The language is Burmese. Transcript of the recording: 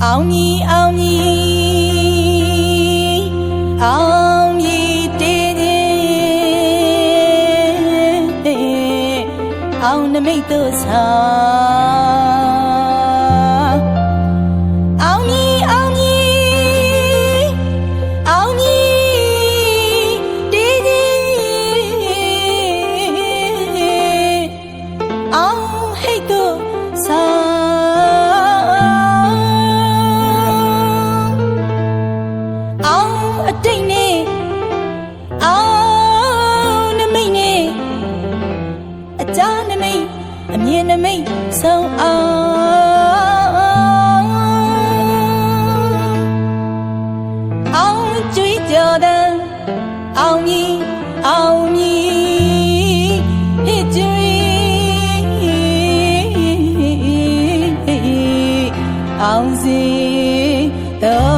အောင်မြည်အောင်မြည်အောင်မြည်တည်ခြင်းအောင်နမိတ်တို့ဆောင်အောင်မြည်အောင်မြည်အောင်မြည်တည်ခြင်းအောင်ဟိတ်တို့ဆောင်အတိတ်နဲ့အောင်နမိတ်နဲ့အကြာနမိတ်အမြင်နမိတ်ဆုံးအောင်ကြွေးကြော်တဲ့အောင်မြည်အောင်မြည်ဟစ်ကြွေးအောင်စီတော့